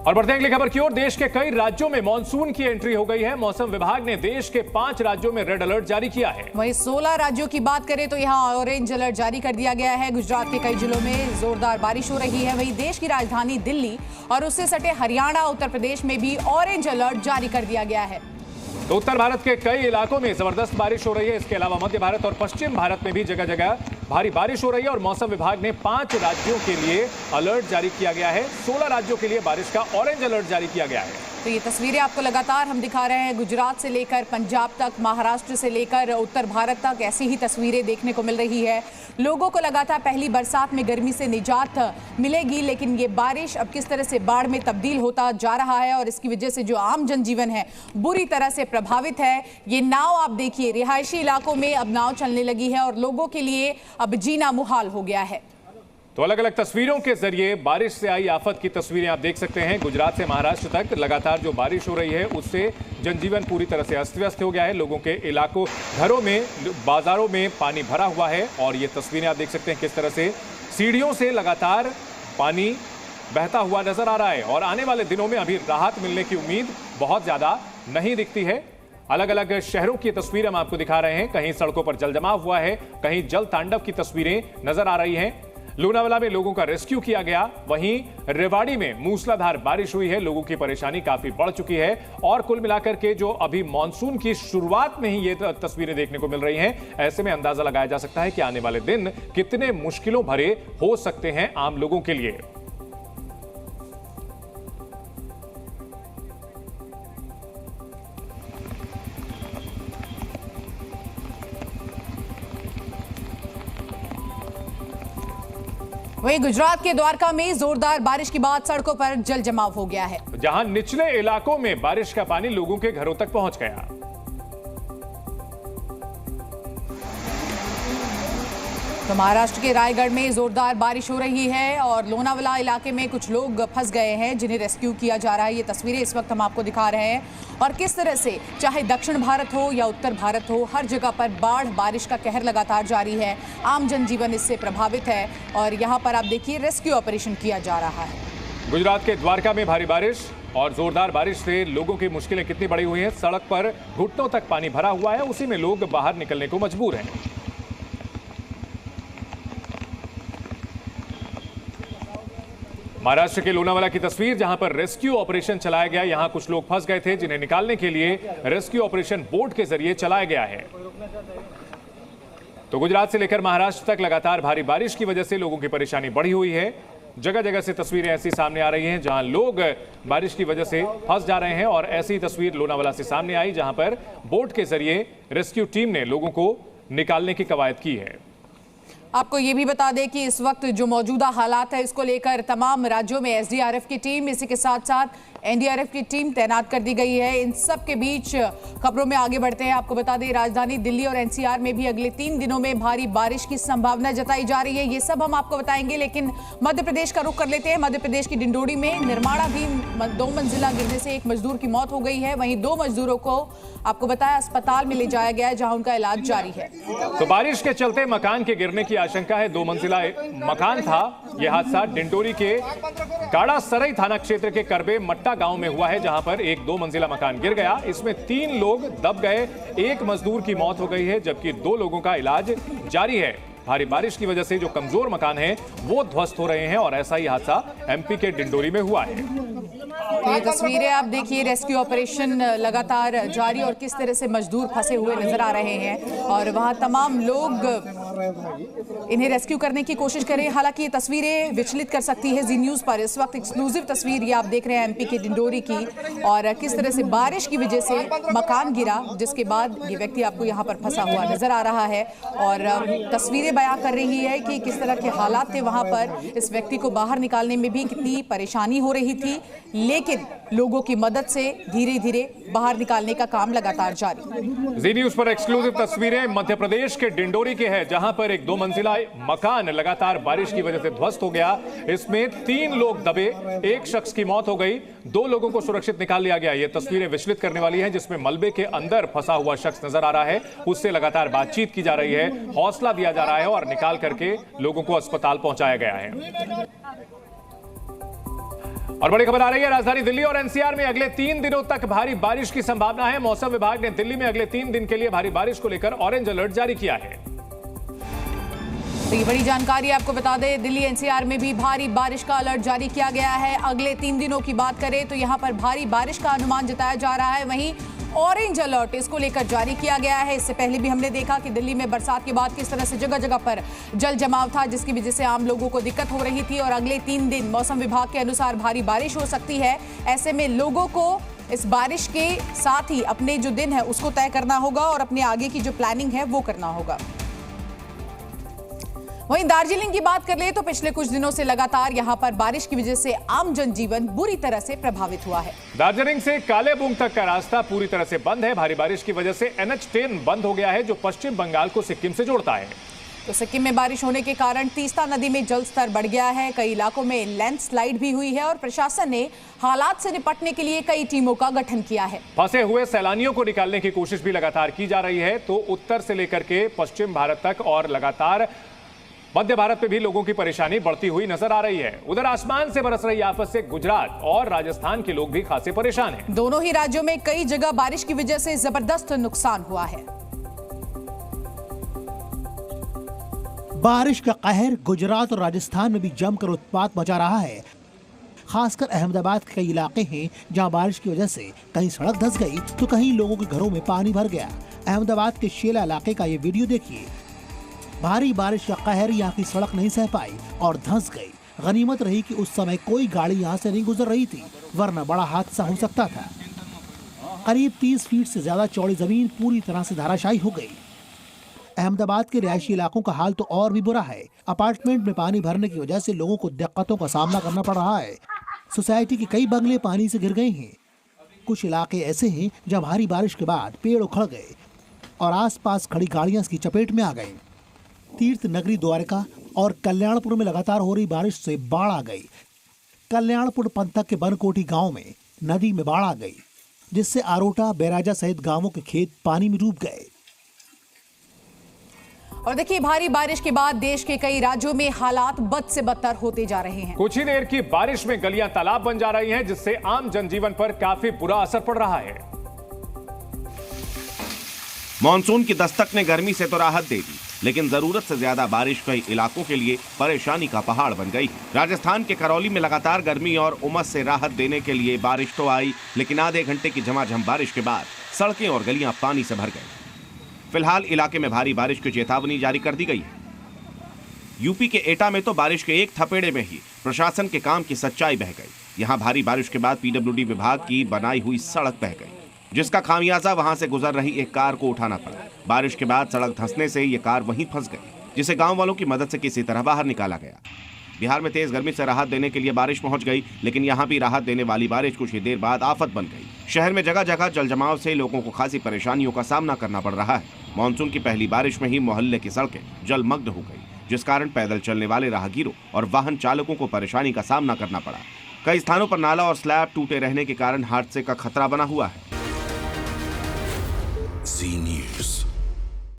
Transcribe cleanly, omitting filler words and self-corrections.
और बढ़ते हैं अगली खबर की ओर। देश के कई राज्यों में मानसून की एंट्री हो गई है। मौसम विभाग ने देश के 5 राज्यों में रेड अलर्ट जारी किया है। वहीं 16 राज्यों की बात करें तो यहां ऑरेंज अलर्ट जारी कर दिया गया है। गुजरात के कई जिलों में जोरदार बारिश हो रही है। वहीं देश की राजधानी दिल्ली और उससे सटे हरियाणा, उत्तर प्रदेश में भी ऑरेंज अलर्ट जारी कर दिया गया है। तो उत्तर भारत के कई इलाकों में जबरदस्त बारिश हो रही है। इसके अलावा मध्य भारत और पश्चिम भारत में भी जगह जगह भारी बारिश हो रही है और मौसम विभाग ने 5 राज्यों के लिए अलर्ट जारी किया गया है। 16 राज्यों के लिए बारिश का ऑरेंज अलर्ट जारी किया गया है। तो ये तस्वीरें आपको लगातार हम दिखा रहे हैं। गुजरात से लेकर पंजाब तक, महाराष्ट्र से लेकर उत्तर भारत तक ऐसी ही तस्वीरें देखने को मिल रही है। लोगों को लगातार पहली बरसात में गर्मी से निजात मिलेगी, लेकिन ये बारिश अब किस तरह से बाढ़ में तब्दील होता जा रहा है और इसकी वजह से जो आम जनजीवन है बुरी तरह से प्रभावित है। ये नाव आप देखिए, रिहायशी इलाकों में अब नाव चलने लगी है और लोगों के लिए अब जीना मुहाल हो गया है। तो अलग अलग तस्वीरों के जरिए बारिश से आई आफत की तस्वीरें आप देख सकते हैं। गुजरात से महाराष्ट्र तक लगातार जो बारिश हो रही है उससे जनजीवन पूरी तरह से अस्त व्यस्त हो गया है। लोगों के इलाकों, घरों में, बाजारों में पानी भरा हुआ है और ये तस्वीरें आप देख सकते हैं किस तरह से सीढ़ियों से लगातार पानी बहता हुआ नजर आ रहा है। और आने वाले दिनों में अभी राहत मिलने की उम्मीद बहुत ज्यादा नहीं दिखती है। अलग अलग शहरों की तस्वीर हम आपको दिखा रहे हैं। कहीं सड़कों पर जलजमाव हुआ है, कहीं जल तांडव की तस्वीरें नजर आ रही हैं। लोनावाला में लोगों का रेस्क्यू किया गया। वहीं रेवाड़ी में मूसलाधार बारिश हुई है। लोगों की परेशानी काफी बढ़ चुकी है और कुल मिलाकर के जो अभी मानसून की शुरुआत में ही ये तस्वीरें देखने को मिल रही हैं, ऐसे में अंदाजा लगाया जा सकता है कि आने वाले दिन कितने मुश्किलों भरे हो सकते हैं आम लोगों के लिए। वहीं गुजरात के द्वारका में जोरदार बारिश के बाद सड़कों पर जल जमाव हो गया है। जहां निचले इलाकों में बारिश का पानी लोगों के घरों तक पहुंच गया। तो महाराष्ट्र के रायगढ़ में जोरदार बारिश हो रही है और लोनावाला इलाके में कुछ लोग फंस गए हैं जिन्हें रेस्क्यू किया जा रहा है। ये तस्वीरें इस वक्त हम आपको दिखा रहे हैं और किस तरह से चाहे दक्षिण भारत हो या उत्तर भारत हो, हर जगह पर बाढ़, बारिश का कहर लगातार जारी है। आम जनजीवन इससे प्रभावित है और यहाँ पर आप देखिए रेस्क्यू ऑपरेशन किया जा रहा है। गुजरात के द्वारका में भारी बारिश और जोरदार बारिश से लोगों की मुश्किलें कितनी बढ़ी हुई हैं। सड़क पर घुटनों तक पानी भरा हुआ है, उसी में लोग बाहर निकलने को मजबूर हैं। महाराष्ट्र के लोनावाला की तस्वीर, जहां पर रेस्क्यू ऑपरेशन चलाया गया। यहां कुछ लोग फंस गए थे जिन्हें निकालने के लिए रेस्क्यू ऑपरेशन बोट के जरिए चलाया गया है। तो गुजरात से लेकर महाराष्ट्र तक लगातार भारी बारिश की वजह से लोगों की परेशानी बढ़ी हुई है। जगह जगह से तस्वीरें ऐसी सामने आ रही हैं जहां लोग बारिश की वजह से फंस जा रहे हैं और ऐसी तस्वीर लोनावाला से सामने आई जहां पर बोट के जरिए रेस्क्यू टीम ने लोगों को निकालने की कवायद की है। आपको ये भी बता दें कि इस वक्त जो मौजूदा हालात है इसको लेकर तमाम राज्यों में एसडीआरएफ की टीम, इसी के साथ साथ एनडीआरएफ की टीम तैनात कर दी गई है। इन सब के बीच खबरों में आगे बढ़ते हैं। आपको बता दें राजधानी दिल्ली और एनसीआर में भी अगले 3 दिनों में भारी बारिश की संभावना जताई जा रही है। ये सब हम आपको बताएंगे, लेकिन मध्य प्रदेश का रुख कर लेते हैं। मध्य प्रदेश की डिंडोरी में निर्माणाधीन 2 मंजिला गिरने से एक मजदूर की मौत हो गई है। वहीं 2 मजदूरों को आपको बताया अस्पताल में ले जाया गया है जहां उनका इलाज जारी है। तो बारिश के चलते मकान के गिरने की आशंका है। 2 मंजिला मकान था। यह हादसा डिंडोरी के गाड़ा सराई थाना क्षेत्र के करबे मट्टा गांव में हुआ है, जहां पर एक 2 मंजिला मकान गिर गया। इसमें 3 लोग दब गए, 1 मजदूर की मौत हो गई है जबकि 2 लोगों का इलाज जारी है। भारी बारिश की वजह से जो कमजोर मकान हैं वो ध्वस्त हो रहे हैं और ऐसा ही हादसा एमपी के डिंडोरी में हुआ है। ये तस्वीरें आप देखिए, रेस्क्यू ऑपरेशन लगातार जारी और किस तरह से मजदूर फंसे हुए नजर आ रहे हैं और वहां तमाम लोग इन्हें रेस्क्यू करने की कोशिश कर रहे हैं। हालांकि ये तस्वीरें विचलित कर सकती है। जी न्यूज पर इस वक्त एक्सक्लूसिव तस्वीर ये आप देख रहे हैं एमपी के डिंडोरी की और किस तरह से बारिश की वजह से मकान गिरा, जिसके बाद ये व्यक्ति आपको यहाँ पर फंसा हुआ नजर आ रहा है और तस्वीरें बयां कर रही है कि किस तरह के हालात थे वहां पर। इस व्यक्ति को बाहर निकालने में भी कितनी परेशानी हो रही थी, लेकिन लोगों की मदद से धीरे धीरे बाहर निकालने का काम लगातार जारी। जी न्यूज पर एक्सक्लूसिव तस्वीरें मध्य प्रदेश के डिंडोरी के हैं, जहां पर एक 2 मंजिला मकान लगातार बारिश की वजह से ध्वस्त हो गया। इसमें 3 लोग दबे, 1 शख्स की मौत हो गई, 2 लोगों को सुरक्षित निकाल लिया गया। ये तस्वीरें विचलित करने वाली हैं, जिसमें मलबे के अंदर फंसा हुआ शख्स नजर आ रहा है। उससे लगातार बातचीत की जा रही है, हौसला दिया जा रहा है और निकाल करके लोगों को अस्पताल पहुंचाया गया है। और बड़ी खबर आ रही है, राजधानी दिल्ली और एनसीआर में अगले 3 दिनों तक भारी बारिश की संभावना है। मौसम विभाग ने दिल्ली में अगले 3 दिन के लिए भारी बारिश को लेकर ऑरेंज अलर्ट जारी किया है। तो ये बड़ी जानकारी आपको बता दें, दिल्ली एनसीआर में भी भारी बारिश का अलर्ट जारी किया गया है। अगले 3 दिनों की बात करें तो यहां पर भारी बारिश का अनुमान जताया जा रहा है। वहीं ऑरेंज अलर्ट इसको लेकर जारी किया गया है। इससे पहले भी हमने देखा कि दिल्ली में बरसात के बाद किस तरह से जगह जगह पर जल जमाव था, जिसकी वजह से आम लोगों को दिक्कत हो रही थी। और अगले 3 दिन मौसम विभाग के अनुसार भारी बारिश हो सकती है। ऐसे में लोगों को इस बारिश के साथ ही अपने जो दिन है उसको तय करना होगा और अपने आगे की जो प्लानिंग है वो करना होगा। वहीं दार्जिलिंग की बात कर ले तो पिछले कुछ दिनों से लगातार यहां पर बारिश की वजह से आम जनजीवन बुरी तरह से प्रभावित हुआ है। दार्जिलिंग से कालेबुंग तक का रास्ता पूरी तरह से बंद है। भारी बारिश की वजह से NH10 बंद हो गया है, जो पश्चिम बंगाल को सिक्किम से जोड़ता है। तो सिक्किम में बारिश होने के कारण तीस्ता नदी में जल स्तर बढ़ गया है। कई इलाकों में लैंडस्लाइड भी हुई है और प्रशासन ने हालात से निपटने के लिए कई टीमों का गठन किया है। फंसे हुए सैलानियों को निकालने की कोशिश भी लगातार की जा रही है। तो उत्तर से लेकर के पश्चिम भारत तक और लगातार मध्य भारत में भी लोगों की परेशानी बढ़ती हुई नजर आ रही है। उधर आसमान से बरस रही आफत से गुजरात और राजस्थान के लोग भी खासे परेशान हैं। दोनों ही राज्यों में कई जगह बारिश की वजह से जबरदस्त नुकसान हुआ है। बारिश का कहर गुजरात और राजस्थान में भी जमकर उत्पात मचा रहा है। खासकर अहमदाबाद के कई इलाके हैं जहां बारिश की वजह से कहीं सड़क धंस गई तो कहीं लोगों के घरों में पानी भर गया। अहमदाबाद के शेला इलाके का ये वीडियो देखिए। भारी बारिश का कहर यहाँ की सड़क नहीं सह पाई और धंस गई। गनीमत रही कि उस समय कोई गाड़ी यहाँ से नहीं गुजर रही थी, वरना बड़ा हादसा हो सकता था। करीब 30 फीट से ज्यादा चौड़ी जमीन पूरी तरह से धराशायी हो गई। अहमदाबाद के रिहायशी इलाकों का हाल तो और भी बुरा है। अपार्टमेंट में पानी भरने की वजह से लोगों को दिक्कतों का सामना करना पड़ रहा है। सोसाइटी के कई बंगले पानी से गिर गए हैं। कुछ इलाके ऐसे हैं जहां भारी बारिश के बाद पेड़ उखड़ गए और आसपास खड़ी गाड़ियां इसकी चपेट में आ गई। तीर्थ नगरी द्वारका और कल्याणपुर में लगातार हो रही बारिश से बाढ़ आ गई। कल्याणपुर पंथक के बनकोटी गांव में नदी में बाढ़ आ गई, जिससे आरोटा, बैराजा सहित गांवों के खेत पानी में डूब गए। और देखिए, भारी बारिश के बाद देश के कई राज्यों में हालात बद से बदतर होते जा रहे हैं। कुछ ही देर की बारिश में गलियां तालाब बन जा रही हैं, जिससे आम जनजीवन पर काफी बुरा असर पड़ रहा है। मॉनसून की दस्तक ने गर्मी से तो राहत दे दी, लेकिन जरूरत से ज्यादा बारिश कई इलाकों के लिए परेशानी का पहाड़ बन गई। राजस्थान के करौली में लगातार गर्मी और उमस से राहत देने के लिए बारिश तो आई, लेकिन आधे घंटे की झमाझम बारिश के बाद सड़कें और गलियां पानी से भर गई। फिलहाल इलाके में भारी बारिश की चेतावनी जारी कर दी गई है। यूपी के एटा में तो बारिश के एक थपेड़े में ही प्रशासन के काम की सच्चाई बह गई। यहाँ भारी बारिश के बाद PWD विभाग की बनाई हुई सड़क बह गई, जिसका खामियाजा वहां से गुजर रही एक कार को उठाना पड़ा। बारिश के बाद सड़क धंसने से ये कार वहीं फंस गई, जिसे गांव वालों की मदद से किसी तरह बाहर निकाला गया। बिहार में तेज गर्मी से राहत देने के लिए बारिश पहुंच गई, लेकिन यहां भी राहत देने वाली बारिश कुछ ही देर बाद आफत बन गई। शहर में जगह जगह जल जमाव से लोगों को खासी परेशानियों का सामना करना पड़ रहा है। मानसून की पहली बारिश में ही मोहल्ले की सड़कें जलमग्न हो गई, जिस कारण पैदल चलने वाले राहगीरों और वाहन चालकों को परेशानी का सामना करना पड़ा। कई स्थानों पर नाला और स्लैब टूटे रहने के कारण हादसे का खतरा बना हुआ है।